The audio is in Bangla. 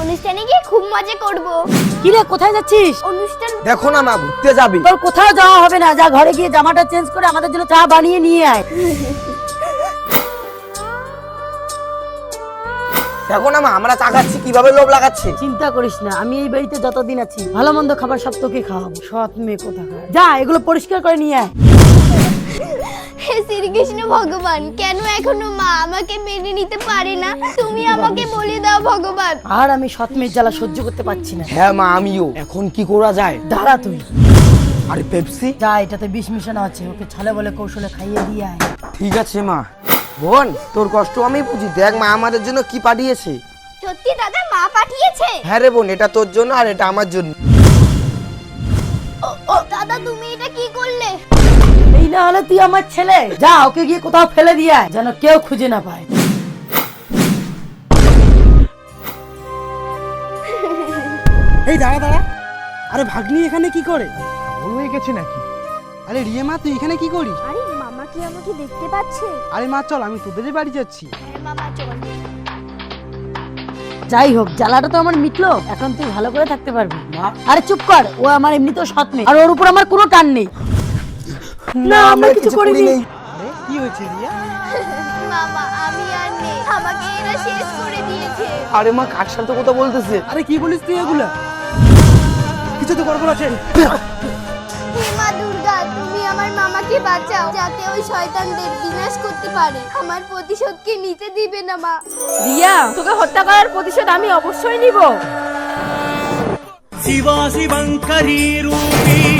অনুষ্ঠানে গিয়ে খুব মজা করব। কি রে, কোথায় যাচ্ছিস? অনুষ্ঠান দেখো না মা, ঘুরতে যাবি। তোর কোথাও যাওয়া হবে না, যা ঘরে গিয়ে জামাটা চেঞ্জ করে আমাদের জন্য চা বানিয়ে নিয়ে আয়। দেখো না মা, আমরা চা খাচ্ছি, কিভাবে লোভ লাগাচ্ছে। চিন্তা করিস না, আমি এই বাড়িতে যতদিন আছি ভালো মন্দ খাবার সব তোকে খাওয়াবো। সৎ মেয়ে কোথাকার, যা এগুলো পরিষ্কার করে নিয়ে আয়। হে শ্রীকৃষ্ণ ভগবান, কেন এখনো মা আমাকে মেনে নিতে পারে না? তুমি আমাকে বলে দাও ভগবান। আর আমি সৎ মেয়ের জ্বালা সহ্য করতে পারছি না। হ্যাঁ মা, আমিও। এখন কি করা যায়? দাঁড়া তুই, আরে পেপসি। যা এটাতে বিষ মিশানো আছে, ওকে ছলে বলে কৌশলে খাইয়ে দিয়ে আয়। ঠিক আছে মা। বোন, তোর কষ্ট আমি বুঝি। দেখ মা আমাদের জন্য কি পাঠিয়েছে। সত্যি দাদা, মা পাঠিয়েছে? হ্যাঁ রে বোন, এটা তোর জন্য আর এটা আমার জন্য। ও দাদা, তুমি এটা কি করলে? এই না হলে তুই আমার ছেলে, যা ওকে গিয়ে কোথাও ফেলে দিয়ে আয়, যেন কেউ খুঁজে না পায়। এই দাঁড়া দাঁড়া, আরে ভাগ্নি এখানে কি করে? পাগল হয়ে গেছে নাকি? আরে রিয়া মা, তুই এখানে কি করিস? আরে মামা কি আমাকে দেখতে পাচ্ছে? আরে মা চল, আমি তোদেরই বাড়ি যাচ্ছি। হ্যাঁ মামা, চল। যাই হোক, জ্বালাটা তো আমার মিটলো, এখন তুই ভালো করে থাকতে পারবি। আরে চুপ কর, ও আমার এমনিতেও সৎ মেয়ে, আর ওর উপর আমার কোনো টান নেই। না, আমরা কিছু করিনি। আরে কি হয়েছে রিয়া? মামা, আমি আর নেই, আমাকে এরা শেষ করে দিয়েছে। আরে মা, কার সাথে কথা বলতেছে? আরে কি বলিস তুই এগুলা? কিছু তো গড়বড় আছে। হে মা দুর্গা, তুমি আমার মামাকে বাঁচাও, যাতে ওই শয়তানদের বিনাশ করতে পারে। আমার প্রতিশোধকে নিতে দিবে না মা। রিয়া, তোকে হত্যা করার প্রতিশোধ আমি অবশ্যই নিব। शिवा शिवङ्करी रूपी